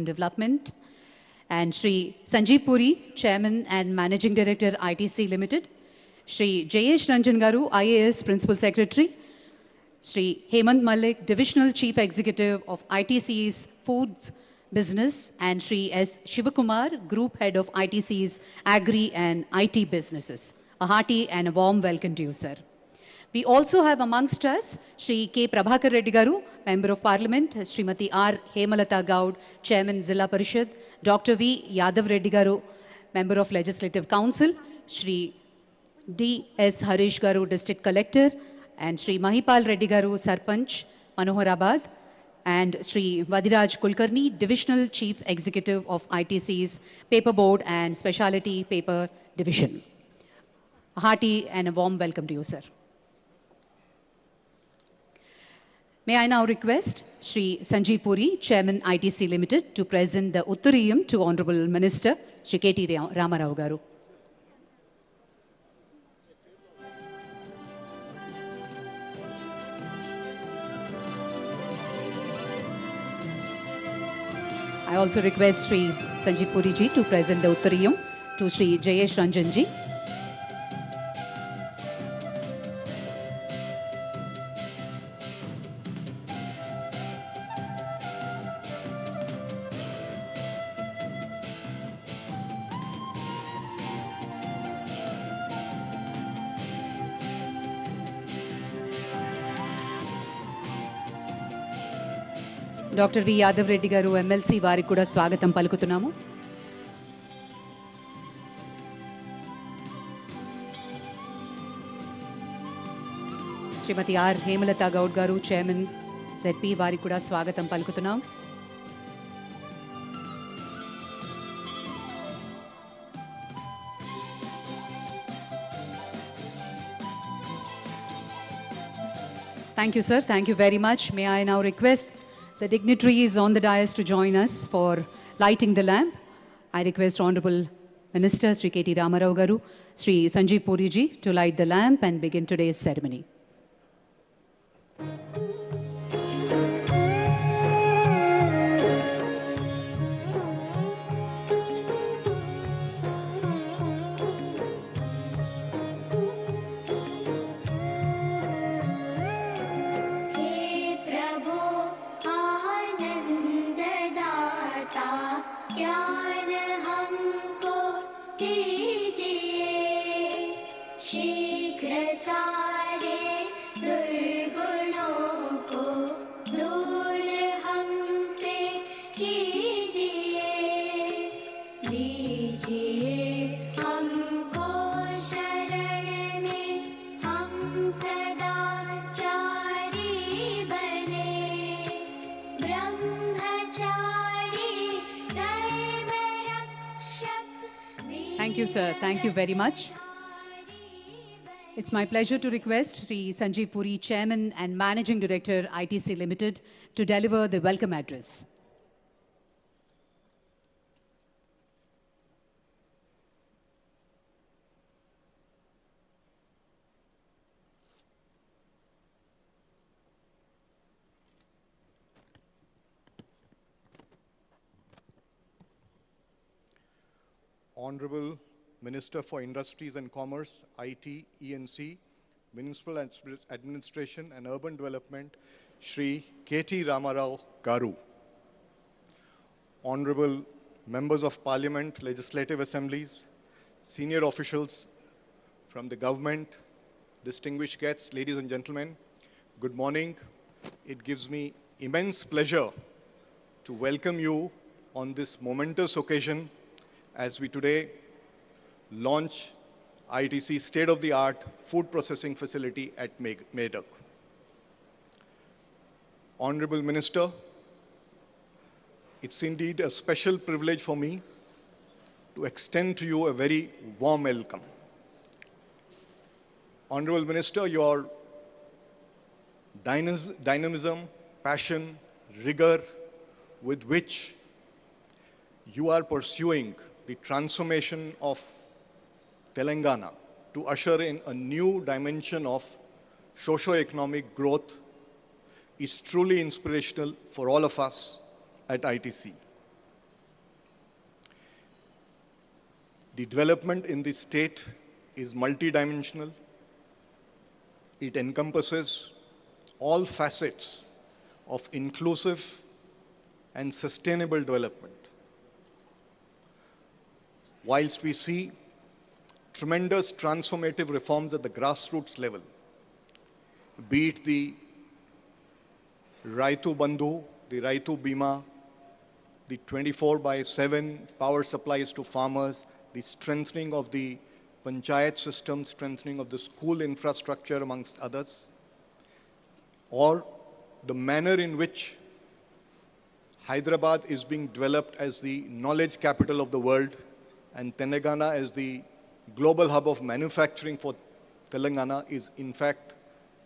Development, and Shri Sanjeev Puri, Chairman and Managing Director, ITC Limited, Shri Jayesh Ranjan Garu, IAS Principal Secretary, Shri Hemant Malik, Divisional Chief Executive of ITC's Foods Business, and Shri S. Shivakumar, Group Head of ITC's Agri and IT Businesses. A hearty and a warm welcome to you, sir. We also have amongst us Shri K. Prabhakar Reddy Garu, Member of Parliament, Srimati R. Hemalata Gaud, Chairman Zilla Parishad, Dr. V. Yadav Reddy Garu, Member of Legislative Council, Shri D. S. Harish Garu, District Collector, and Shri Mahipal Reddy Garu, Sarpanch, Manoharabad, and Shri Vadiraj Kulkarni, Divisional Chief Executive of ITC's Paper Board and Specialty Paper Division. A hearty and a warm welcome to you, sir. May I now request Shri Sanjeev Puri, Chairman ITC Limited, to present the Uttariyam to Honorable Minister Shri KTR Ramarao Garu. I also request Shri Sanjeev Puri ji to present the Uttariyam to Shri Jayesh Ranjan ji. Dr. V. Yadav Reddy Garu, MLC, వారికి కూడా స్వాగతం పలుకుతున్నాము. శ్రీమతి are Hemalatha Goud గారు, chairman ZP, వారికి కూడా స్వాగతం పలుకుతున్నాం. Thank you, sir. Thank you very much. May I now request the dignitaries on the dais to join us for lighting the lamp. I request Honorable Minister Sri KT Ramarao Garu, Sri Sanjeev Puri ji to light the lamp and begin today's ceremony. Thank you, sir. Thank you very much. It's my pleasure to request Sri Sanjeev Puri, Chairman and Managing Director, ITC Limited, to deliver the welcome address. Honorable Minister for Industries and Commerce, IT, ENC, Municipal Administration and Urban Development, Shri KT Ramarao Garu. Honorable Members of Parliament, Legislative Assemblies, senior officials from the government, distinguished guests, ladies and gentlemen, good morning. It gives me immense pleasure to welcome you on this momentous occasion as we today launch ITC state-of-the-art food processing facility at Medak. Honorable Minister, it's indeed a special privilege for me to extend to you a very warm welcome. Honorable Minister, your dynamism, passion, rigor with which you are pursuing the transformation of Telangana to usher in a new dimension of socio-economic growth is truly inspirational for all of us at ITC. The development in the state is multidimensional. It encompasses all facets of inclusive and sustainable development. Whilst we see tremendous transformative reforms at the grassroots level, be it the Raitu Bandhu, the Raitu Bima, the 24/7 power supplies to farmers, the strengthening of the panchayat system, strengthening of the school infrastructure amongst others, or the manner in which Hyderabad is being developed as the knowledge capital of the world and Telangana as the global hub of manufacturing for Telangana is in fact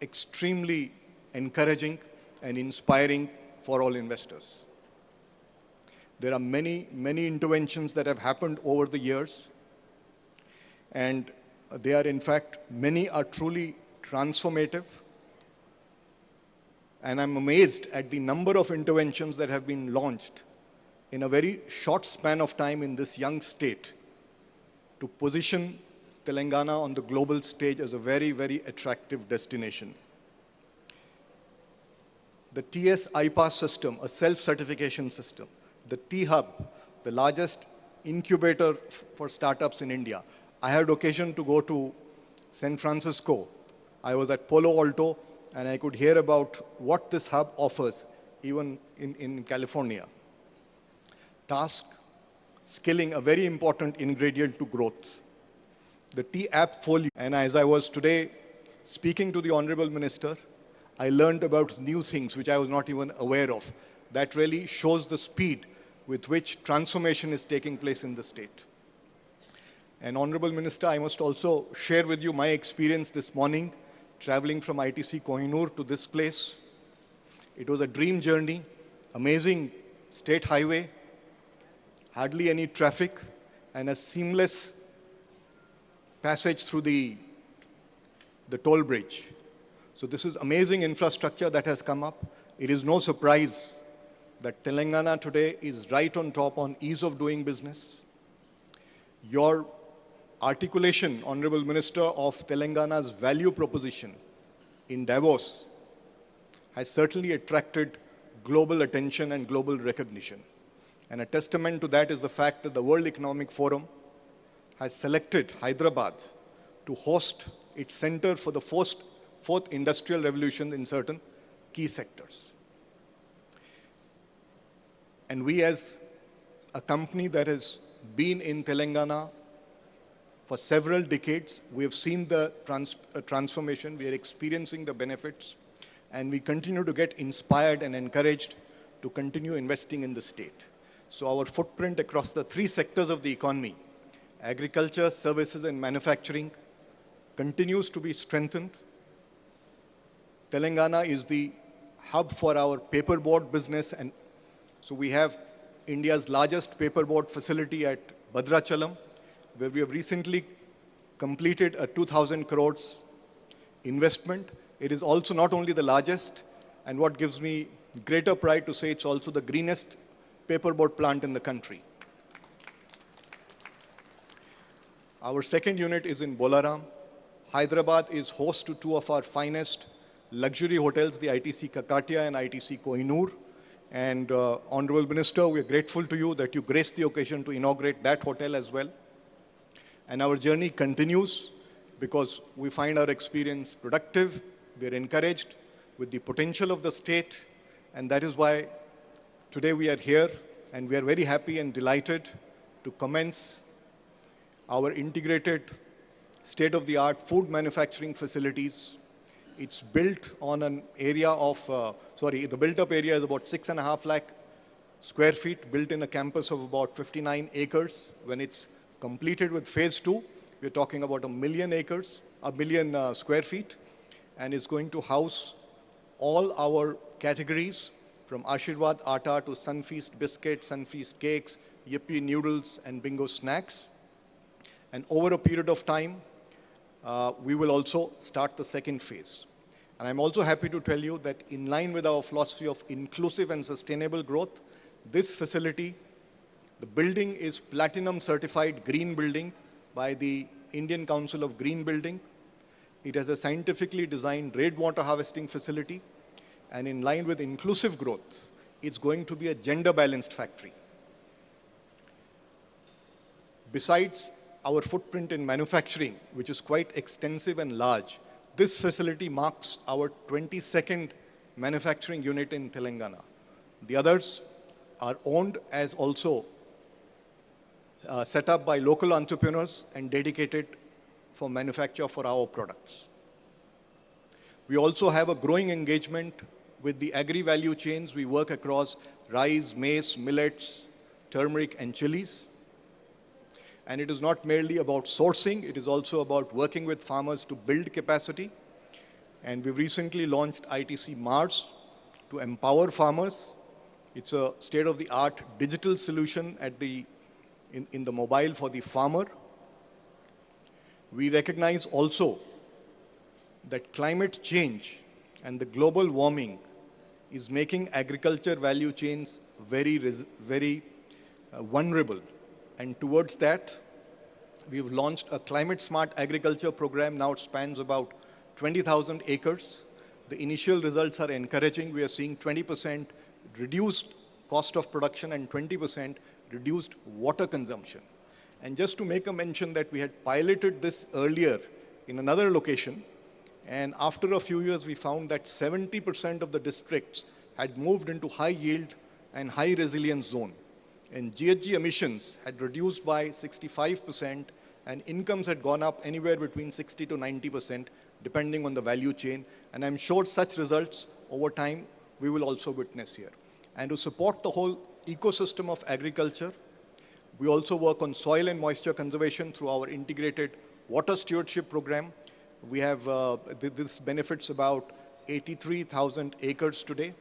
extremely encouraging and inspiring for all investors. There are many interventions that have happened over the years, and they are in fact, many are truly transformative. And I'm amazed at the number of interventions that have been launched in a very short span of time in this young state to position Telangana on the global stage as a very attractive destination. The TS iPass system, a self-certification system, the T-Hub, the largest incubator for startups in India. I had occasion to go to San Francisco. I was at Palo Alto, and I could hear about what this hub offers, even in California. Task, skilling, a very important ingredient to growth. The T-App Folio, and as I was today speaking to the Honorable Minister, I learned about new things which I was not even aware of. That really shows the speed with which transformation is taking place in the state. And Honorable Minister, I must also share with you my experience this morning traveling from ITC Kohinoor to this place. It was a dream journey, amazing state highway, hardly any traffic, and a seamless passage through the toll bridge. So this is amazing infrastructure that has come up. It is no surprise that Telangana today is right on top on ease of doing business. Your articulation, Honorable Minister, of Telangana's value proposition in Davos has certainly attracted global attention and global recognition. And a testament to that is the fact that the World Economic Forum has selected Hyderabad to host its center for the fourth industrial revolution in certain key sectors. And we, as a company that has been in Telangana for several decades, we have seen the transformation, we are experiencing the benefits, and we continue to get inspired and encouraged to continue investing in the state. So our footprint across the three sectors of the economy, agriculture, services, and manufacturing, continues to be strengthened. Telangana is the hub for our paperboard business, and so we have India's largest paperboard facility at Bhadrachalam, where we have recently completed a 2,000 crores investment. It is also not only the largest, and what gives me greater pride to say it's also the greenest paperboard plant in the country. Our second unit is in Bolaram. Hyderabad is host to two of our finest luxury hotels, the ITC Kakatiya and ITC Kohinoor. And Honorable Minister, we are grateful to you that you graced the occasion to inaugurate that hotel as well. And our journey continues because we find our experience productive, we are encouraged with the potential of the state, and that is why today we are here, and we are very happy and delighted to commence our integrated state-of-the-art food manufacturing facilities. It's built on an area of, the built-up area is about 6.5 lakh square feet, built in a campus of about 59 acres. When it's completed with phase 2, we're talking about 1 million acres, 1 million square feet, and it's going to house all our categories from Ashirwad Atta to Sunfeast biscuits, Sunfeast cakes, Yippee noodles, and Bingo snacks. And over a period of time, we will also start the second phase. And I'm also happy to tell you that in line with our philosophy of inclusive and sustainable growth, this facility, the building is platinum certified green building by the Indian Council of Green Building. It has a scientifically designed rainwater harvesting facility, and in line with inclusive growth, it's going to be a gender-balanced factory. Besides our footprint in manufacturing, which is quite extensive and large, this facility marks our 22nd manufacturing unit in Telangana. The others are owned as also set up by local entrepreneurs and dedicated for manufacture for our products. We also have a growing engagement with the agri-value chains. We work across rice, maize, millets, turmeric and chilies. And it is not merely about sourcing, it is also about working with farmers to build capacity. And we've recently launched ITC Mars to empower farmers. It's a state-of-the-art digital solution in the mobile for the farmer. We recognize also that climate change and the global warming is making agriculture value chains very vulnerable. And towards that, we've launched a climate smart agriculture program. Now it spans about 20,000 acres. The initial results are encouraging. We are seeing 20% reduced cost of production and 20% reduced water consumption. And just to make a mention that we had piloted this earlier in another location, and after a few years we found that 70% of the districts had moved into high yield and high resilience zone. And GHG emissions had reduced by 65% and incomes had gone up anywhere between 60 to 90% depending on the value chain. And I'm sure such results over time we will also witness here. And to support the whole ecosystem of agriculture, we also work on soil and moisture conservation through our integrated water stewardship program. We have, this benefits about 83,000 acres today.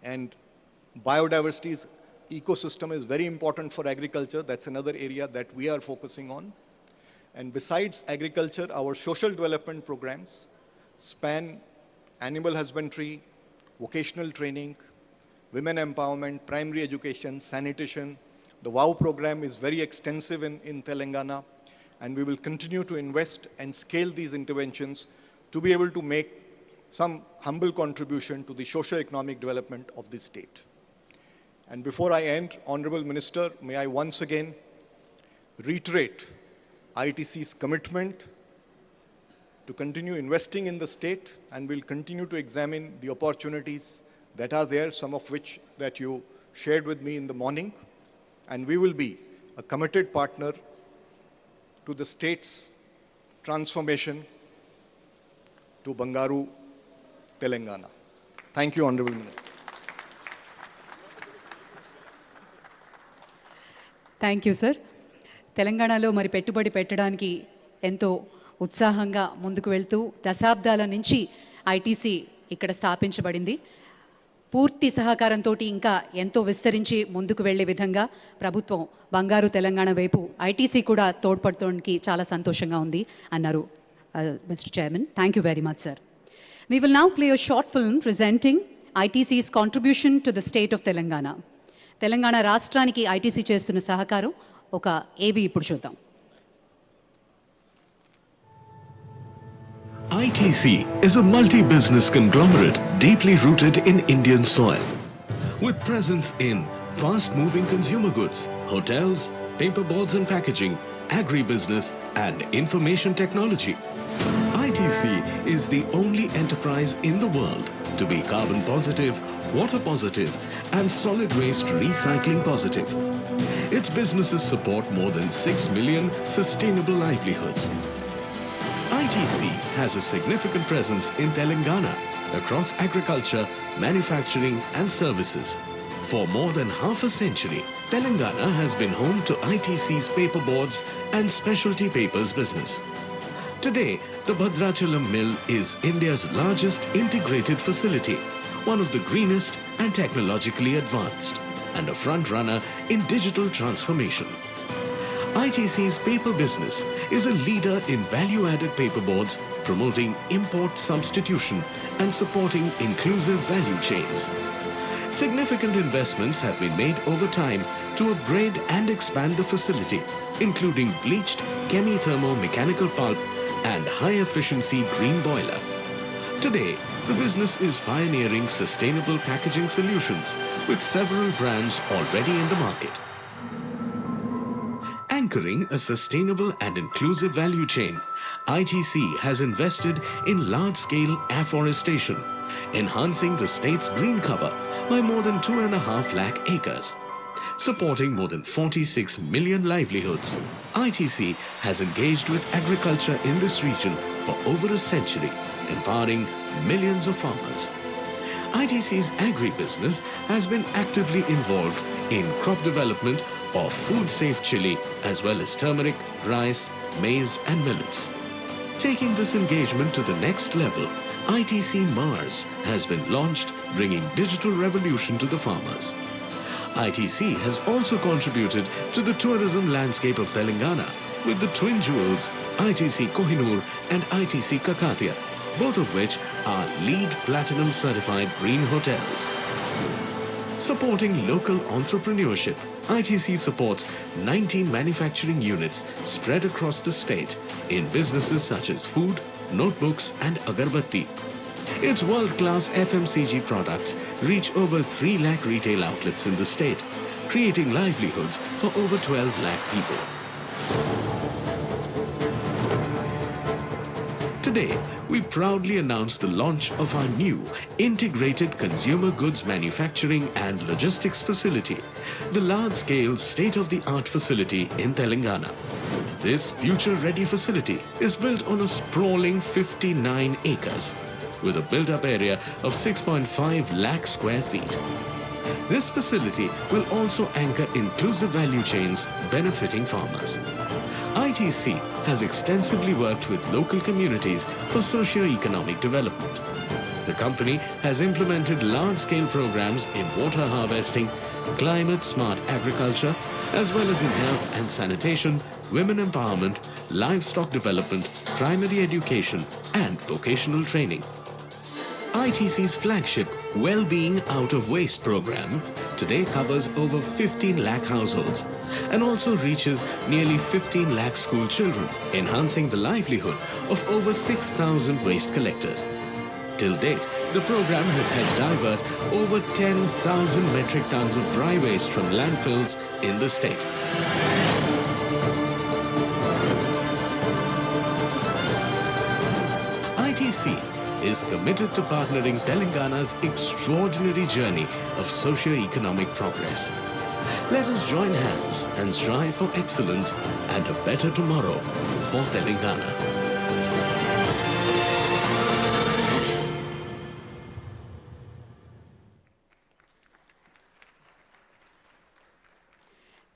And biodiversity ecosystem is very important for agriculture. That's another area that we are focusing on. And besides agriculture, our social development programs span animal husbandry, vocational training, women empowerment, primary education, sanitation. The WOW program is very extensive in Telangana, and we will continue to invest and scale these interventions to be able to make some humble contribution to the socio-economic development of the state. And before I end, Honorable Minister, may I once again reiterate ITC's commitment to continue investing in the state, and we'll continue to examine the opportunities that are there, some of which that you shared with me in the morning. And we will be a committed partner to the state's transformation to Bangaru, Telangana. Thank you, Honorable Minister. Thank you sir. తెలంగాణలో మరి పెట్టుబడి పెట్టడానికి ఎంతో ఉత్సాహంగా ముందుకు వెళ్తూ దశాబ్దాల నుంచి ఐటీసీ ఇక్కడ స్థాపించబడింది. పూర్తి సహకారంతో ఇంకా ఎంతో విస్తరించి ముందుకు వెళ్లే విధంగా ప్రభుత్వం బంగారు తెలంగాణ వైపు ఐటీసీ కూడా తోడ్పడటానికి చాలా సంతోషంగా ఉంది అన్నారు mister chairman. Thank you very much sir. We will now play a short film presenting ITC's contribution to the state of Telangana. Telangana రాష్ట్రానికి ఐటీసీ చేస్తున్న సహకారం ఒక ఏవి ఇప్పుడు చూద్దాం. ITC is a multi-business conglomerate deeply rooted in Indian soil. With presence in fast-moving consumer goods, hotels, paperboards and packaging, agribusiness and information technology. ITC is the only enterprise in the world to be carbon positive, water positive and solid waste recycling positive. Its businesses support more than 6 million sustainable livelihoods. ITC has a significant presence in Telangana across agriculture, manufacturing and services. For more than half a century, Telangana has been home to ITC's paperboards and specialty papers business. Today, the Bhadrachalam mill is India's largest integrated facility, one of the greenest and technologically advanced, and a front-runner in digital transformation. ITC's paper business is a leader in value-added paperboards, promoting import substitution and supporting inclusive value chains. Significant investments have been made over time to upgrade and expand the facility, including bleached chemi-thermo-mechanical pulp and high-efficiency green boiler. Today, the business is pioneering sustainable packaging solutions with several brands already in the market. Anchoring a sustainable and inclusive value chain, ITC has invested in large-scale afforestation, enhancing the state's green cover by more than 2.5 lakh acres. Supporting more than 46 million livelihoods, ITC has engaged with agriculture in this region for over a century, empowering millions of farmers. ITC's agribusiness has been actively involved in crop development of food-safe chili as well as turmeric, rice, maize and millets. Taking this engagement to the next level, ITC Mars has been launched, bringing digital revolution to the farmers. ITC has also contributed to the tourism landscape of Telangana with the twin jewels ITC Kohinoor and ITC Kakatia, both of which are LEED Platinum certified green hotels. Supporting local entrepreneurship, ITC supports 19 manufacturing units spread across the state in businesses such as food, notebooks and agarbatti. Its world-class FMCG products reach over 3 lakh retail outlets in the state, creating livelihoods for over 12 lakh people. Today, we proudly announce the launch of our new integrated consumer goods manufacturing and logistics facility, the large-scale state-of-the-art facility in Telangana. This future-ready facility is built on a sprawling 59 acres with a built-up area of 6.5 lakh square feet. This facility will also anchor inclusive value chains benefiting farmers. ITC has extensively worked with local communities for socio-economic development. The company has implemented large-scale programs in water harvesting, climate-smart agriculture, as well as in health and sanitation, women empowerment, livestock development, primary education, and vocational training. ITC's flagship Well-Being Out of Waste program today covers over 15 lakh households and also reaches nearly 15 lakh school children, enhancing the livelihood of over 6,000 waste collectors. Till date, the program has helped divert over 10,000 metric tons of dry waste from landfills in the state. ITC is committed to partnering Telangana's extraordinary journey of socio-economic progress. Let us join hands and strive for excellence and a better tomorrow for Telangana.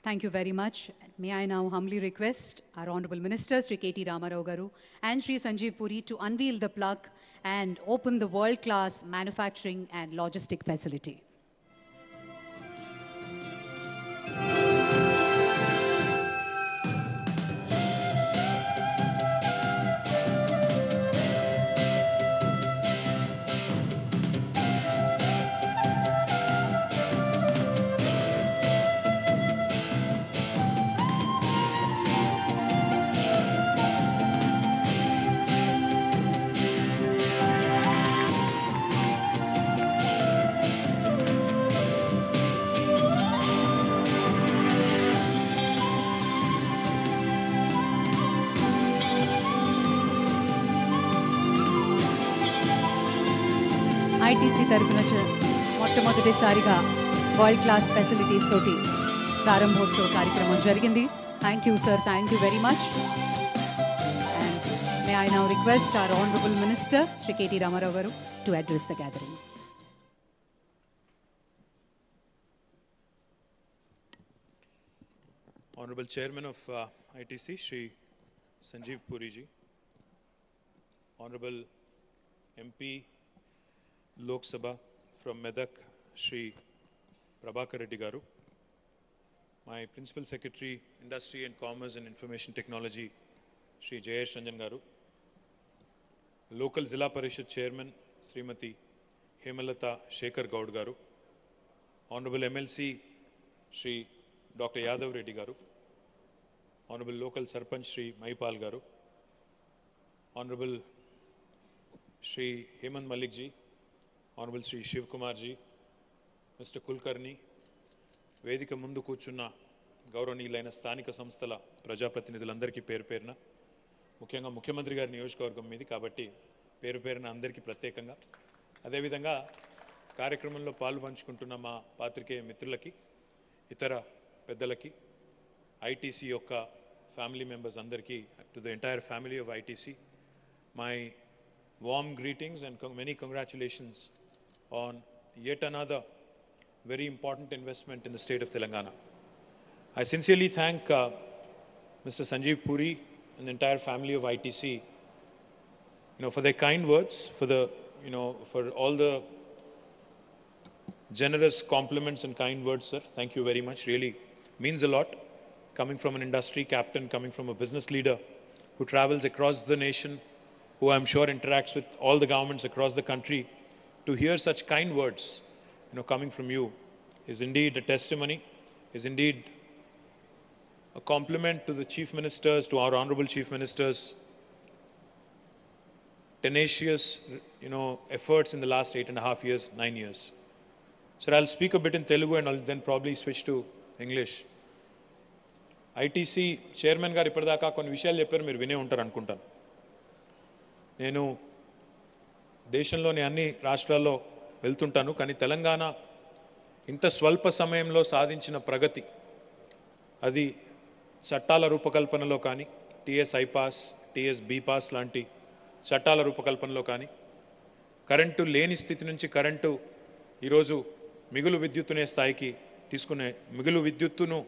Thank you very much. May I now humbly request our Honorable Minister, Sri KT Ramarao Garu and Sri Sanjeev Puri to unveil the plug and open the world-class manufacturing and logistic facility. ITC తరపున మొట్టమొదటిసారిగా world class facilities తోటి ప్రారంభోత్సవ కార్యక్రమం జరిగింది. Thank you sir, thank you very much. And may I now request our Honorable Minister, Sri KT Ramarao Garu, to address the gathering. Honorable Chairman of ITC, Sri Sanjeev Puri ji, Honorable MP Lok Sabha from Medak, Sri Prabhakar Reddy Garu, my Principal Secretary, Industry and Commerce and Information Technology, Sri Jayesh Ranjan Garu, Local Zilla Parishad Chairman, Srimati Hemalata Shekhar Gaud Garu, Honorable MLC Shri Dr. Yadav Reddy Garu, Honorable Local Sarpanch Shri Mahipal Garu, Honorable Shri Hemant Malik Ji, Honorable Shri Shiv Kumar Ji, Mr. Kulkarni, వేదిక ముందు కూర్చున్న గౌరవనీయులైన స్థానిక సంస్థల ప్రజాప్రతినిధులందరికీ పేరు పేరున, ముఖ్యంగా ముఖ్యమంత్రి గారి నియోజకవర్గం మీది కాబట్టి పేరు పేరున అందరికీ ప్రత్యేకంగా, అదేవిధంగా కార్యక్రమంలో పాలు పంచుకుంటున్న మా పాత్రికేయ మిత్రులకి, ఇతర పెద్దలకి, ఐటీసీ యొక్క ఫ్యామిలీ మెంబర్స్ అందరికీ, to the entire family of ITC, my warm greetings and many congratulations on yet another very important investment in the state of Telangana. I sincerely thank Mr. Sanjeev Puri and the entire family of ITC, for their kind words, for all the generous compliments and kind words, sir. Thank you very much. Really means a lot. Coming from an industry captain, coming from a business leader who travels across the nation, who I'm sure interacts with all the governments across the country, to hear such kind words, coming from you is indeed a testimony, is indeed a compliment to the chief ministers, to our honorable chief ministers, tenacious, efforts in the last 8.5 years, 9 years. Sir, I'll speak a bit in Telugu and I'll then probably switch to English. ITC chairman garu ippardaka konni vishayalu chepparu, meer vine untaru anukuntanu. నేను దేశంలోని అన్ని రాష్ట్రాల్లో వెళ్తుంటాను, కానీ తెలంగాణ ఇంత స్వల్ప సమయంలో సాధించిన ప్రగతి, అది చట్టాల రూపకల్పనలో కానీ, టీఎస్ ఐపాస్, టీఎస్ బీపాస్ లాంటి చట్టాల రూపకల్పనలో కానీ, కరెంటు లేని స్థితి నుంచి కరెంటు ఈరోజు మిగులు విద్యుత్తునే స్థాయికి తీసుకునే, మిగులు విద్యుత్తును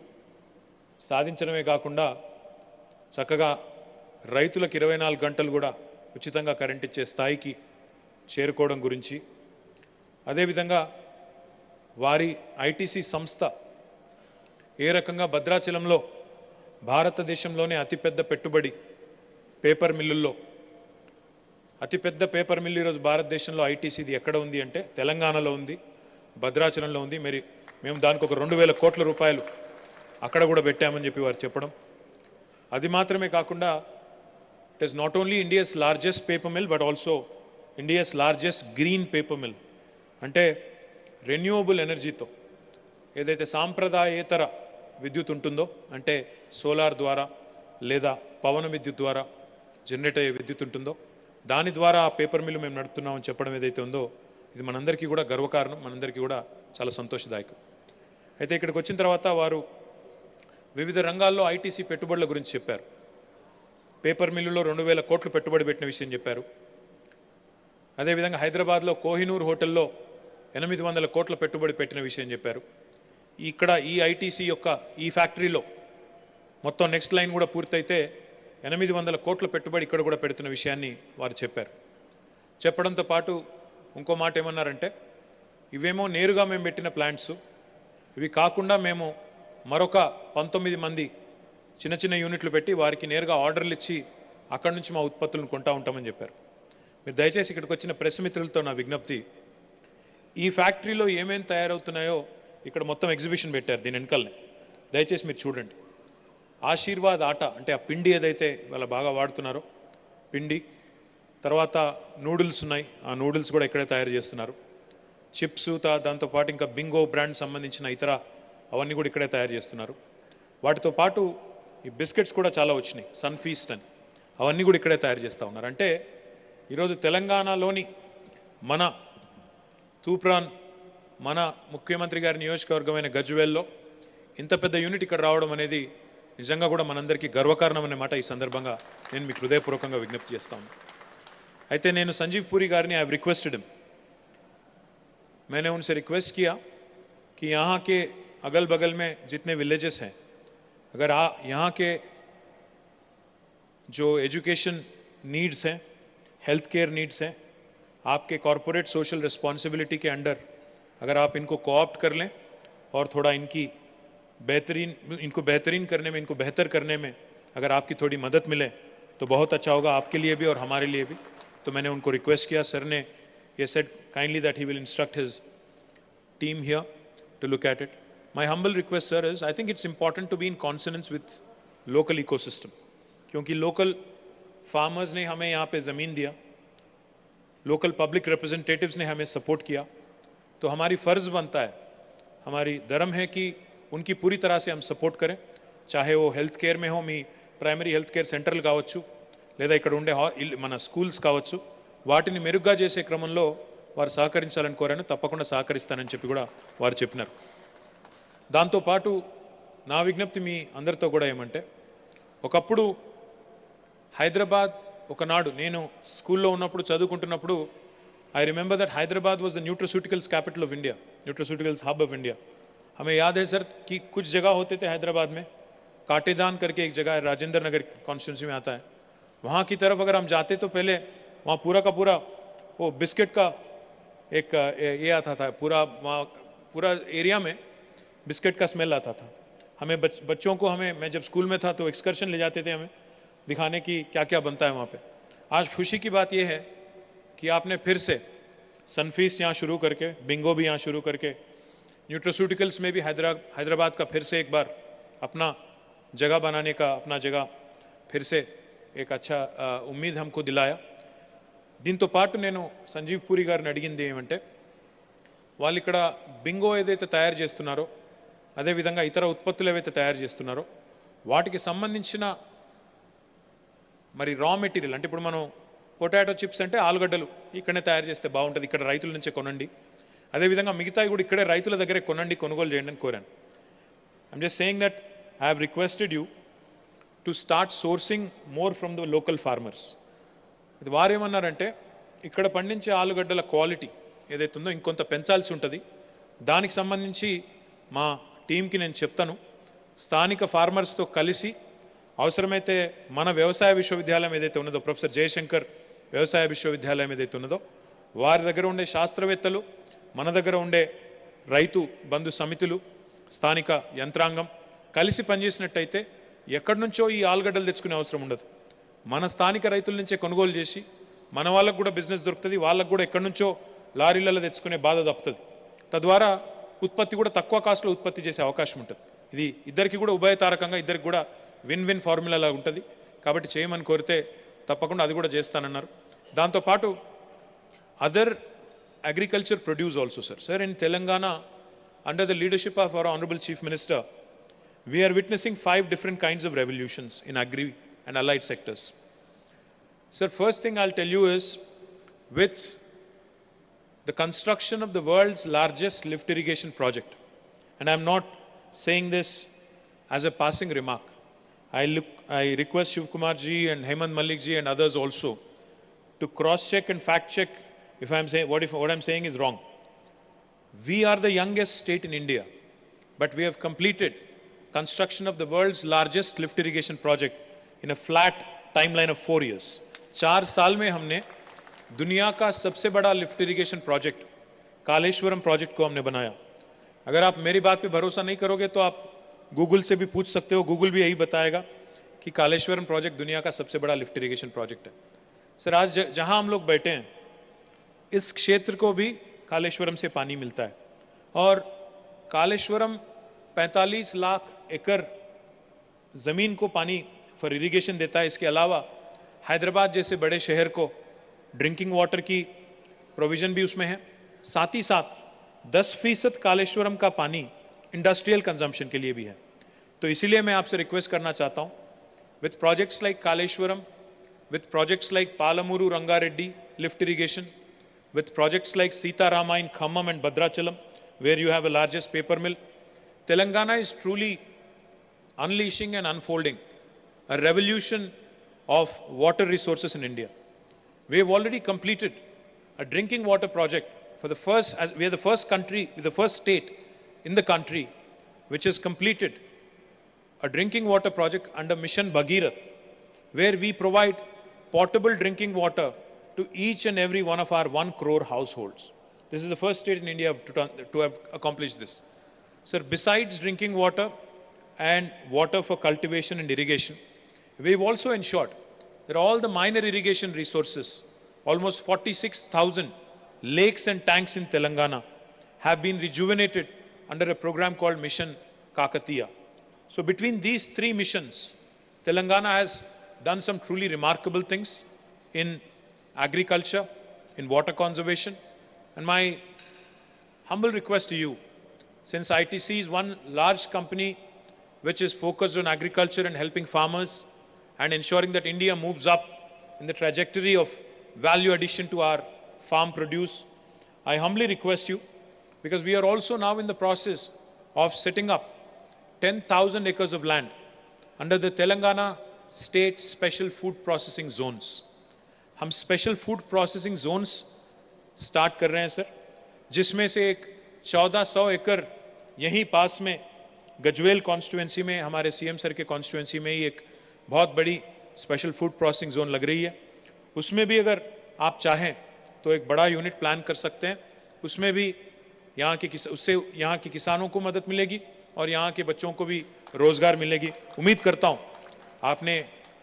సాధించడమే కాకుండా చక్కగా రైతులకు 24 గంటలు కూడా ఉచితంగా కరెంట్ ఇచ్చే స్థాయికి చేరుకోవడం గురించి, అదేవిధంగా వారి ఐటీసీ సంస్థ ఏ రకంగా భద్రాచలంలో భారతదేశంలోనే అతిపెద్ద పెట్టుబడి పేపర్ మిల్లుల్లో, అతిపెద్ద పేపర్ మిల్లు ఈరోజు భారతదేశంలో ఐటీసీది ఎక్కడ ఉంది అంటే తెలంగాణలో ఉంది, భద్రాచలంలో ఉంది. మరి మేము దానికి ఒక 2000 కోట్ల రూపాయలు అక్కడ కూడా పెట్టామని చెప్పి వారు చెప్పడం. అది మాత్రమే కాకుండా it is not only India's largest paper mill but also India's largest green paper mill. అంటే రెన్యూవబుల్ ఎనర్జీతో ఏదైతే సాంప్రదాయేతర విద్యుత్ ఉంటుందో, అంటే సోలార్ ద్వారా లేదా పవన విద్యుత్ ద్వారా జనరేట్ అయ్యే విద్యుత్ ఉంటుందో, దాని ద్వారా ఆ పేపర్ మిల్లు మేము నడుపుతున్నామని చెప్పడం ఏదైతే ఉందో, ఇది మనందరికీ కూడా గర్వకారణం, మనందరికీ కూడా చాలా సంతోషదాయకం. అయితే ఇక్కడికి వచ్చిన తర్వాత వారు వివిధ రంగాల్లో ఐటీసీ పెట్టుబడుల గురించి చెప్పారు. పేపర్ మిల్లులో 2000 కోట్లు పెట్టుబడి పెట్టిన విషయం చెప్పారు. అదేవిధంగా హైదరాబాద్లో కోహినూర్ హోటల్లో 800 కోట్ల పెట్టుబడి పెట్టిన విషయం చెప్పారు. ఇక్కడ ఈ ఐటీసీ యొక్క ఈ ఫ్యాక్టరీలో మొత్తం నెక్స్ట్ లైన్ కూడా పూర్తయితే 800 కోట్ల పెట్టుబడి ఇక్కడ కూడా పెడుతున్న విషయాన్ని వారు చెప్పారు. చెప్పడంతో పాటు ఇంకో మాట ఏమన్నారంటే, ఇవేమో నేరుగా మేము పెట్టిన ప్లాంట్స్, ఇవి కాకుండా మేము మరొక 19 మంది చిన్న చిన్న యూనిట్లు పెట్టి వారికి నేరుగా ఆర్డర్లు ఇచ్చి అక్కడి నుంచి మా ఉత్పత్తులను కొంటా ఉంటామని చెప్పారు. మీరు దయచేసి ఇక్కడికి వచ్చిన ప్రెస్ మిత్రులతో నా విజ్ఞప్తి, ఈ ఫ్యాక్టరీలో ఏమేం తయారవుతున్నాయో ఇక్కడ మొత్తం ఎగ్జిబిషన్ పెట్టారు దీని వెనకాలనే, దయచేసి మీరు చూడండి. ఆశీర్వాద్ ఆట అంటే ఆ పిండి ఏదైతే వాళ్ళు బాగా వాడుతున్నారో పిండి, తర్వాత నూడిల్స్ ఉన్నాయి, ఆ నూడిల్స్ కూడా ఇక్కడే తయారు చేస్తున్నారు. చిప్స్, దాంతోపాటు ఇంకా బింగో బ్రాండ్ సంబంధించిన ఇతర అవన్నీ కూడా ఇక్కడే తయారు చేస్తున్నారు. వాటితో పాటు ఈ బిస్కెట్స్ కూడా చాలా వచ్చినాయి, సన్ ఫీస్ట్ అని, అవన్నీ కూడా ఇక్కడే తయారు చేస్తూ ఉన్నారు. అంటే ఈరోజు తెలంగాణలోని మన తూప్రాన్, మన ముఖ్యమంత్రి గారి నియోజకవర్గమైన గజ్వేల్లో ఇంత పెద్ద యూనిట్ ఇక్కడ రావడం అనేది నిజంగా కూడా మనందరికీ గర్వకారణం అన్నమాట. ఈ సందర్భంగా నేను మీకు హృదయపూర్వకంగా విజ్ఞప్తి చేస్తాను. అయితే నేను సంజీవ్ పూరి గారిని ఐ हैव रिक्वेस्टेड हिम, मैंने उनसे रिक्वेस्ट किया कि यहाँ के अगल बगल में जितने विलेजेस हैं, अगर यहाँ के जो एजुकेशन नीड्स हैं, हेल्थ केयर नीड्स हैं, आपके कॉरपोरेट सोशल रिस्पॉन्सिबिलिटी के अंडर अगर आप इनको कोऑप्ट कर लें और थोड़ा इनको बेहतरीन करने में, इनको बेहतर करने में अगर आपकी थोड़ी मदद मिले तो बहुत अच्छा होगा आपके लिए भी और हमारे लिए भी. तो मैंने उनको रिक्वेस्ट किया. सर ने ये said kindly that he will instruct his team here to look at it. My humble request, sir, is I think it's important to be in consonance with local ecosystem. क्योंकि local farmers ने हमें यहाँ पे ज़मीन दिया, local public representatives ने हमें support किया, तो हमारी फर्ज बनता है, हमारी धर्म है कि उनकी पूरी तरह से हम सपोर्ट करें, चाहे वो हेल्थ केयर में हो, మీ ప్రైమరీ హెల్త్ కేర్ సెంటర్లు కావచ్చు, లేదా ఇక్కడ ఉండే మన స్కూల్స్ కావచ్చు, వాటిని మెరుగ్గా చేసే క్రమంలో వారు సహకరించాలని కోరాను. తప్పకుండా సహకరిస్తానని చెప్పి కూడా వారు చెప్పినారు. దాంతోపాటు నా విజ్ఞప్తి మీ అందరితో కూడా ఏమంటే, ఒకప్పుడు హైదరాబాద్ ఒకనాడు నేను స్కూల్లో ఉన్నప్పుడు చదువుకుంటున్నప్పుడు I remember that Hyderabad was the nutraceuticals capital of India, nutraceuticals hub of India. हमें याद है सर कि कुछ जगह होते थे हैदराबाद में, काटेदान करके एक जगह है, राजेंद्र नगर कॉन्स्टिट्यूंसी में आता है, वहाँ की तरफ अगर हम जाते तो पहले वहाँ पूरा का पूरा वो बिस्किट का एक ये आता था, पूरा वहाँ पूरा एरिया में बिस्किट का स्मेल आता था. हमें बच्चों को मैं जब स्कूल में था तो एक्सकर्शन ले जाते थे हमें दिखाने की क्या क्या बनता है वहाँ पे. आज खुशी की बात यह है कि आपने फिर से सनफीस्ट यहाँ शुरू करके, बिंगो भी यहाँ शुरू करके, न्यूट्रोस्यूटिकल्स में भी हैदराबाद का फिर से एक बार अपना जगह बनाने का, अपना जगह फिर से एक अच्छा उम्मीद हमको दिलाया. దీంతో పాటు నేను సంజీవ్ పూరి గారిని అడిగింది ఏమంటే, వాళ్ళు ఇక్కడ బింగో ఏదైతే తయారు చేస్తున్నారో, అదేవిధంగా ఇతర ఉత్పత్తులు ఏవైతే తయారు చేస్తున్నారో వాటికి సంబంధించిన మరి రా మెటీరియల్, అంటే ఇప్పుడు మనం పొటాటో చిప్స్ అంటే ఆలుగడ్డలు ఇక్కడనే తయారు చేస్తే బాగుంటుంది, ఇక్కడ రైతుల నుంచే కొనండి, అదేవిధంగా మిగతాయి కూడా ఇక్కడే రైతుల దగ్గరే కొనండి, కొనుగోలు చేయండి అని కోరాను. I'm just saying that I have requested you to start sourcing more from the local farmers. ఇది వారేమన్నారంటే, ఇక్కడ పండించే ఆలుగడ్డల క్వాలిటీ ఏదైతే ఉందో ఇంకొంత పెంచాల్సి ఉంటుంది, దానికి సంబంధించి మా టీంకి నేను చెప్తాను, స్థానిక ఫార్మర్స్తో కలిసి అవసరమైతే మన వ్యవసాయ విశ్వవిద్యాలయం ఏదైతే ఉన్నదో, ప్రొఫెసర్ జయశంకర్ వ్యవసాయ విశ్వవిద్యాలయం ఏదైతే ఉన్నదో వారి దగ్గర ఉండే శాస్త్రవేత్తలు, మన దగ్గర ఉండే రైతు బంధు సమితులు, స్థానిక యంత్రాంగం కలిసి పనిచేసినట్టయితే ఎక్కడి నుంచో ఈ ఆలుగడ్డలు తెచ్చుకునే అవసరం ఉండదు. మన స్థానిక రైతుల నుంచే కొనుగోలు చేసి మన వాళ్ళకు కూడా బిజినెస్ దొరుకుతుంది, వాళ్ళకు కూడా ఎక్కడి నుంచో లారీలలో తెచ్చుకునే బాధ తప్పుతుంది. తద్వారా ఉత్పత్తి కూడా తక్కువ కాస్ట్లో ఉత్పత్తి చేసే అవకాశం ఉంటుంది. ఇది ఇద్దరికి కూడా ఉభయతారకంగా, ఇద్దరికి కూడా విన్ విన్ ఫార్ములాలా ఉంటుంది. కాబట్టి చేయమని కోరితే తప్పకుండా అది కూడా చేస్తానన్నారు. దాంతోపాటు other agriculture produce also sir in Telangana under the leadership of our honourable chief minister we are witnessing 5 different kinds of revolutions in agri and allied sectors. Sir, first thing I'll tell you is, with the construction of the world's largest lift irrigation project, and I'm not saying this as a passing remark, I request Shiv Kumar ji and Hemant Malik ji and others also to cross-check and fact-check if I'm saying what I'm saying is wrong. We are the youngest state in India, but we have completed construction of the world's largest lift irrigation project in a flat timeline of 4 years. 4 साल में हमने दुनिया का सबसे बड़ा lift irrigation project Kaleshwaram project को हमने बनाया. अगर आप मेरी बात पे भरोसा नहीं करोगे तो आप गूगल से भी पूछ सकते हो, गूगल भी यही बताएगा कि कालेश्वरम प्रोजेक्ट दुनिया का सबसे बड़ा लिफ्ट इरिगेशन प्रोजेक्ट है. सर, आज जहां हम लोग बैठे हैं इस क्षेत्र को भी कालेश्वरम से पानी मिलता है, और कालेश्वरम 45 लाख एकड़ जमीन को पानी फॉर इरिगेशन देता है. इसके अलावा हैदराबाद जैसे बड़े शहर को ड्रिंकिंग वाटर की प्रोविजन भी उसमें है. साथ ही साथ 10% कालेश्वरम का पानी इंडस्ट्रियल कंजम्पशन के लिए भी है. तो इसीलिए मैं आपसे रिक्वेस्ट करना चाहता हूं, with projects like Kaleshwaram, with projects like Palamuru Rangareddy lift irrigation, with projects like Sitarama in Khammam and Bhadrachalam where you have a largest paper mill, Telangana is truly unleashing and unfolding a revolution of water resources in India. We have already completed a drinking water project for the first, as we are the first country, the first state in the country which has completed a drinking water project under Mission Bhagirath, where we provide potable drinking water to each and every one of our 1 crore households. This is the first state in India to have accomplished this. Sir, besides drinking water and water for cultivation and irrigation, we've also ensured that all the minor irrigation resources, almost 46,000 lakes and tanks in Telangana, have been rejuvenated under a program called Mission Kakatiya. So between these three missions, Telangana has done some truly remarkable things in agriculture, in water conservation. And my humble request to you, since ITC is one large company which is focused on agriculture and helping farmers and ensuring that India moves up in the trajectory of value addition to our farm produce, I humbly request you, because we are also now in the process of setting up 10,000 acres of land under the Telangana State Special Food Processing Zones. हम special food processing zones start कर रहे हैं sir, जिसमें से एक 1400 एकड़ यहीं पास में गजवेल कॉन्स्टिट्यूएंसी में, हमारे सीएम सर के कॉन्स्टिट्यूएंसी में ही एक बहुत बड़ी स्पेशल फूड प्रोसेसिंग जोन लग रही है. उसमें भी अगर आप चाहें तो एक बड़ा यूनिट प्लान कर सकते हैं. उसमें भी उससे यहाँ के किसानों को मदद मिलेगी और यहाँ के बच्चों को भी रोजगार मिलेगी. उम्मीद करता हूँ आपने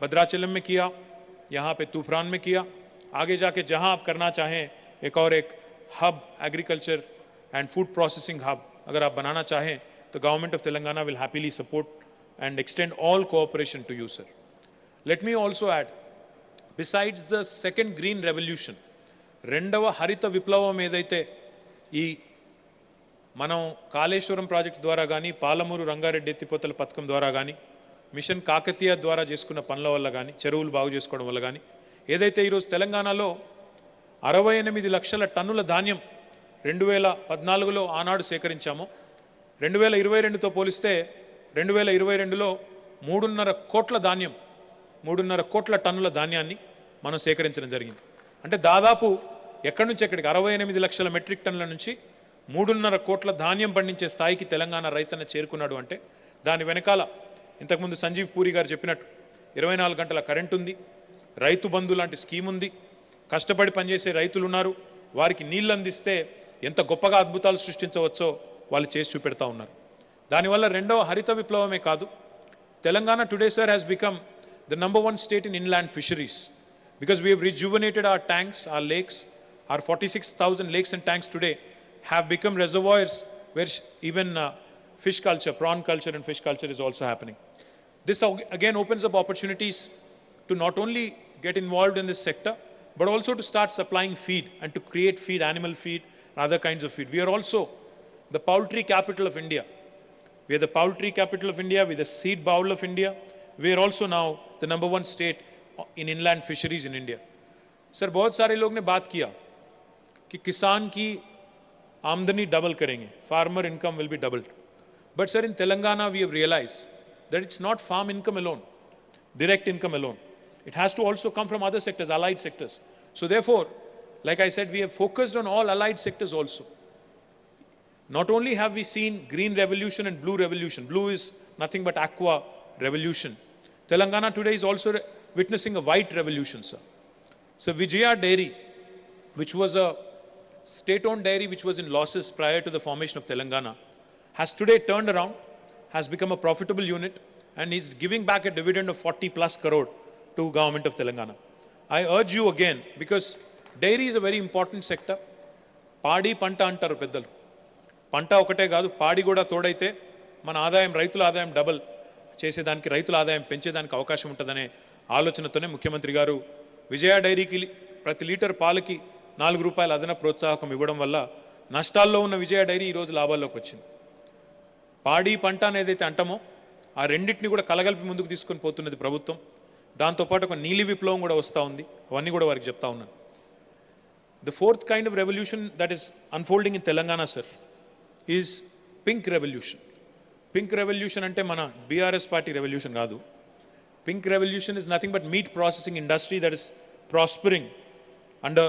भद्राचलम में किया, यहाँ पे तूफान में किया, आगे जाके जहाँ आप करना चाहें एक hub agriculture and food processing hub अगर आप बनाना चाहें तो government of Telangana will happily support and extend all cooperation to you, sir. Let me also add, besides the second green revolution, రెండవ హరిత విప్లవం ఏదైతే ఈ మనం కాళేశ్వరం ప్రాజెక్ట్ ద్వారా కానీ, పాలమూరు రంగారెడ్డి ఎత్తిపోతల పథకం ద్వారా కానీ, మిషన్ కాకతీయ ద్వారా చేసుకున్న పనుల వల్ల కానీ, చెరువులు బాగు చేసుకోవడం వల్ల కానీ, ఏదైతే ఈరోజు తెలంగాణలో 68 లక్షల టన్నుల ధాన్యం 2014లో ఆనాడు సేకరించామో, 2022తో పోలిస్తే 2022లో 3.5 కోట్ల ధాన్యం, 3.5 కోట్ల టన్నుల ధాన్యాన్ని మనం సేకరించడం జరిగింది. అంటే దాదాపు ఎక్కడి నుంచి ఎక్కడికి 68 లక్షల మెట్రిక్ టన్నుల నుంచి 3.5 కోట్ల ధాన్యం పండించే స్థాయికి తెలంగాణ రైతన్న చేరుకున్నాడు. అంటే దాని వెనకాల ఇంతకుముందు సంజీవ్ పూరి గారు చెప్పినట్టు 24 గంటల కరెంట్ ఉంది, రైతు బంధు లాంటి స్కీమ్ ఉంది, కష్టపడి పనిచేసే రైతులు ఉన్నారు, వారికి నీళ్లు అందిస్తే ఎంత గొప్పగా అద్భుతాలు సృష్టించవచ్చో వాళ్ళు చేసి చూపెడతా ఉన్నారు. దానివల్ల రెండవ హరిత విప్లవమే కాదు, Telangana today sir has become the number 1 state in inland fisheries, because we have rejuvenated our tanks, our lakes. Our 46,000 lakes and tanks today have become reservoirs where even fish culture, prawn culture and fish culture is also happening. This again opens up opportunities to not only get involved in this sector, but also to start supplying feed and to create feed, animal feed and other kinds of feed. We are also the poultry capital of India. We are the poultry capital of India, we are the seed bowl of India. We are also now the number 1 state in inland fisheries in India. Sir, बहुत सारे लोग ने बात किया कि किसान की आमदनी डबल करेंगे, farmer income will be doubled. But sir, in Telangana we have realized that it's not farm income alone, direct income alone. It has to also come from other sectors, allied sectors. So therefore, like I said, we have focused on all allied sectors also. Not only have we seen green revolution and blue revolution, blue is nothing but aqua revolution. Telangana today is also witnessing a white revolution, sir. So Vijaya Dairy, which was a state-owned dairy which was in losses prior to the formation of Telangana, has today turned around, has become a profitable unit and is giving back a dividend of 40 plus crore to government of Telangana. I urge you again, because dairy is a very important sector. Paadi panta antaru peddalu. పంట ఒకటే కాదు, పాడి కూడా తోడైతే మన ఆదాయం, రైతుల ఆదాయం డబుల్ చేసేదానికి, రైతుల ఆదాయం పెంచేదానికి అవకాశం ఉంటుందనే ఆలోచనతోనే ముఖ్యమంత్రి గారు విజయ డైరీకి ప్రతి లీటర్ పాలకి 4 రూపాయల అదనపు ప్రోత్సాహకం ఇవ్వడం వల్ల నష్టాల్లో ఉన్న విజయ డైరీ ఈరోజు లాభాల్లోకి వచ్చింది. పాడి పంట అనేదైతే అంటామో ఆ రెండింటిని కూడా కలగలిపి ముందుకు తీసుకొని పోతున్నది ప్రభుత్వం. దాంతోపాటు ఒక నీలి విప్లవం కూడా వస్తూ ఉంది, అవన్నీ కూడా వారికి చెప్తా ఉన్నాను. The fourth kind of revolution that is unfolding in Telangana, sir, is pink revolution. Pink revolution ante mana BRS party revolution kaadu. Pink revolution is nothing but meat processing industry that is prospering under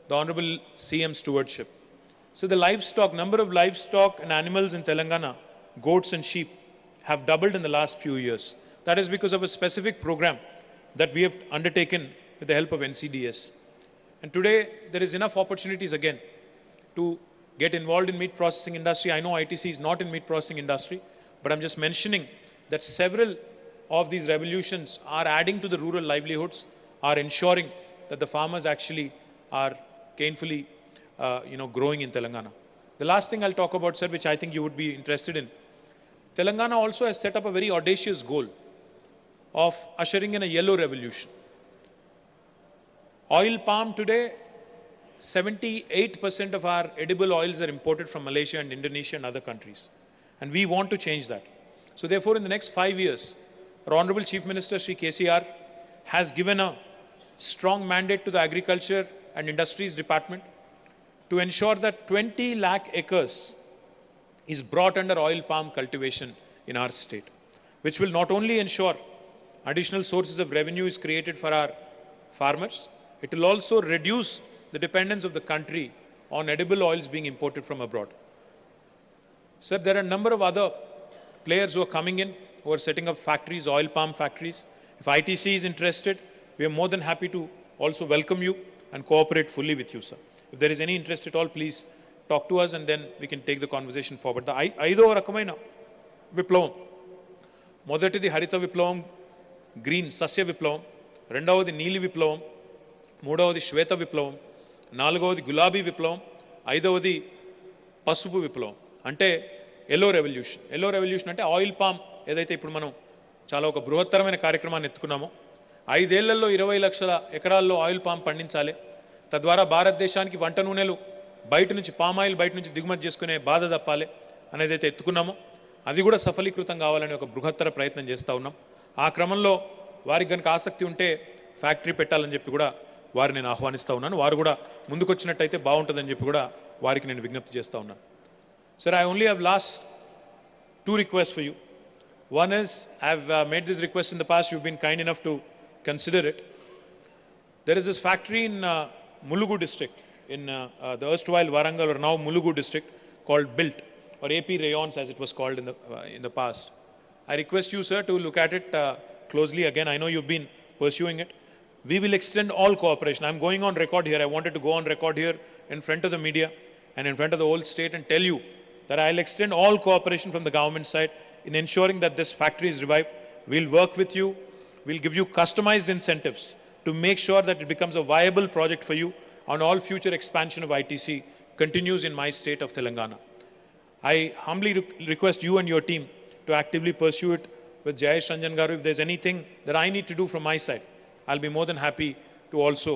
the honorable CM stewardship. So the livestock, number of livestock and animals in Telangana, goats and sheep, have doubled in the last few years. That is because of a specific program that we have undertaken with the help of NCDS. And today there is enough opportunities again to get involved in meat processing industry. I know ITC is not in meat processing industry, but I'm just mentioning that several of these revolutions are adding to the rural livelihoods, are ensuring that the farmers actually are gainfully growing in Telangana. The last thing I'll talk about, sir, which I think you would be interested in. Telangana also has set up a very audacious goal of ushering in a yellow revolution. Oil palm today, 78% of our edible oils are imported from Malaysia and Indonesia and other countries. And we want to change that. So therefore, in the next 5 years, our Honorable Chief Minister, Shri KTR, has given a strong mandate to the Agriculture and Industries Department to ensure that 20 lakh acres is brought under oil palm cultivation in our state, which will not only ensure additional sources of revenue is created for our farmers, it will also reduce the dependence of the country on edible oils being imported from abroad. Sir, there are a number of other players who are coming in, who are setting up factories, oil palm factories. If ITC is interested, we are more than happy to also welcome you and cooperate fully with you, sir. If there is any interest at all, please talk to us and then we can take the conversation forward. The ఐదో రకమైన విప్లవం, మొదటిది హరిత విప్లవం, green సస్య విప్లవం, రెండవది నీలి విప్లవం, మూడవది శ్వేత విప్లవం, నాలుగవది గులాబీ విప్లవం, ఐదవది పసుపు విప్లవం, అంటే ఎల్లో రెవల్యూషన్. ఎల్లో రెవల్యూషన్ అంటే ఆయిల్ పామ్ ఏదైతే ఇప్పుడు మనం చాలా ఒక బృహత్తరమైన కార్యక్రమాన్ని ఎత్తుకున్నామో, 5 ఏళ్లలో 20 లక్షల ఎకరాల్లో ఆయిల్ పామ్ పండించాలి. తద్వారా భారతదేశానికి వంట నూనెలు బయట నుంచి పామాయిల్ బయట నుంచి దిగుమతి చేసుకునే బాధ తప్పాలి అనేదైతే ఎత్తుకున్నామో అది కూడా సఫలీకృతం కావాలని ఒక బృహత్తర ప్రయత్నం చేస్తూ ఉన్నాం. ఆ క్రమంలో వారికి కనుక ఆసక్తి ఉంటే ఫ్యాక్టరీ పెట్టాలని చెప్పి కూడా వారిని నేను ఆహ్వానిస్తూ ఉన్నాను. వారు కూడా ముందుకొచ్చినట్టయితే బాగుంటుందని చెప్పి కూడా వారికి నేను విజ్ఞప్తి చేస్తూ ఉన్నాను. Sir, I only have last 2 requests for you. One is, I've made this request in the past, you've been kind enough to consider it. There is this factory in Mulugu district, in the erstwhile Warangal or now Mulugu district, called BILT, or AP Rayons as it was called in the past. I request you, sir, to look at it closely again. I know you've been pursuing it. We will extend all cooperation. I'm going on record here. I wanted to go on record here in front of the media and in front of the whole state and tell you that I'll extend all cooperation from the government side in ensuring that this factory is revived. We'll work with you. We'll give you customized incentives to make sure that it becomes a viable project for you and all future expansion of ITC continues in my state of Telangana. I humbly request you and your team to actively pursue it with Jayesh Ranjan Garu. If there's anything that I need to do from my side, I'll be more than happy to also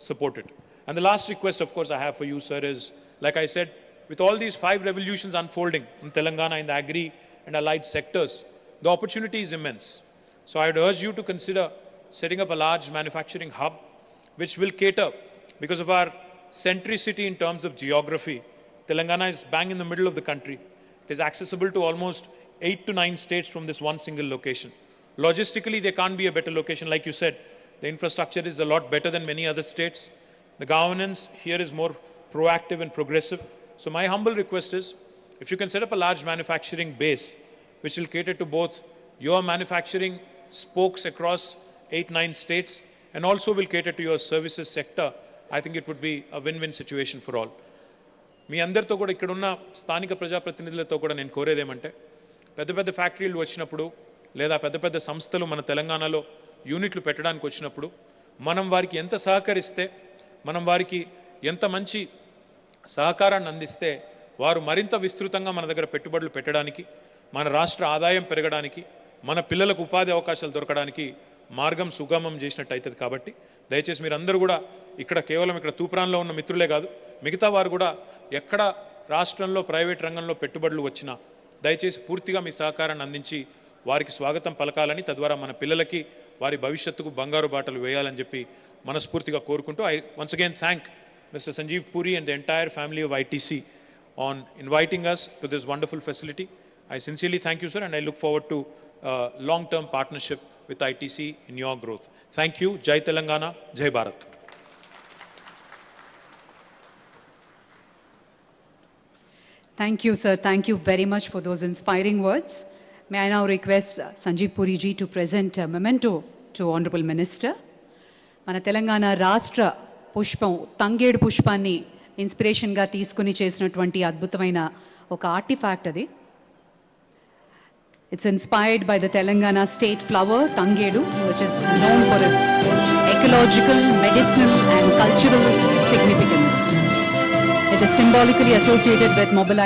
support it. And the last request, of course, I have for you, sir, is, like I said, with all these 5 revolutions unfolding in Telangana in the agri and allied sectors, the opportunity is immense. So I would urge you to consider setting up a large manufacturing hub which will cater, because of our centricity in terms of geography. Telangana is bang in the middle of the country. It is accessible to almost 8 to 9 states from this one single location. Logistically, there can't be a better location. Like you said, the infrastructure is a lot better than many other states. The governance here is more proactive and progressive. So my humble request is, if you can set up a large manufacturing base, which will cater to both your manufacturing spokes across 8-9 states and also will cater to your services sector, I think it would be a win-win situation for all. మీ అందరితో కూడా ఇక్కడున్న స్థానిక ప్రజాప్రతినిధులతో కూడా నేను కోరేదేమంటే, పెద్ద పెద్ద ఫ్యాక్టరీలు వచ్చినప్పుడు లేదా పెద్ద పెద్ద సంస్థలు మన తెలంగాణలో యూనిట్లు పెట్టడానికి వచ్చినప్పుడు మనం వారికి ఎంత సహకరిస్తే, మనం వారికి ఎంత మంచి సహకారాన్ని అందిస్తే వారు మరింత విస్తృతంగా మన దగ్గర పెట్టుబడులు పెట్టడానికి, మన రాష్ట్ర ఆదాయం పెరగడానికి, మన పిల్లలకు ఉపాధి అవకాశాలు దొరకడానికి మార్గం సుగమం చేసినట్టు అవుతుంది. కాబట్టి దయచేసి మీరందరూ కూడా ఇక్కడ కేవలం ఇక్కడ తూప్రాన్లో ఉన్న మిత్రులే కాదు, మిగతా వారు కూడా ఎక్కడ రాష్ట్రంలో ప్రైవేట్ రంగంలో పెట్టుబడులు వచ్చినా దయచేసి పూర్తిగా మీ సహకారాన్ని అందించి వారికి స్వాగతం పలకాలని, తద్వారా మన పిల్లలకి వారి భవిష్యత్తుకు బంగారు బాటలు వేయాలని చెప్పి మనస్ఫూర్తిగా కోరుకుంటూ, I once again thank Mr. Sanjeev Puri and the entire family of ITC on inviting us to this wonderful facility. I sincerely thank you, sir, and I look forward to long-term partnership with ITC in your growth. Thank you. Jai Telangana, Jai Bharat. Thank you, sir. Thank you very much for those inspiring words. May I now request Sanjeev Puri ji to present a memento to Honorable Minister. మన తెలంగాణ రాష్ట్ర పుష్పం తంగేడు పుష్పాన్ని ఇన్స్పిరేషన్గా తీసుకుని చేసినటువంటి అద్భుతమైన ఒక artefact అది. It's inspired by the Telangana state flower, Tangedu, which is known for its ecological, medicinal and cultural significance. It is symbolically associated with mobilizing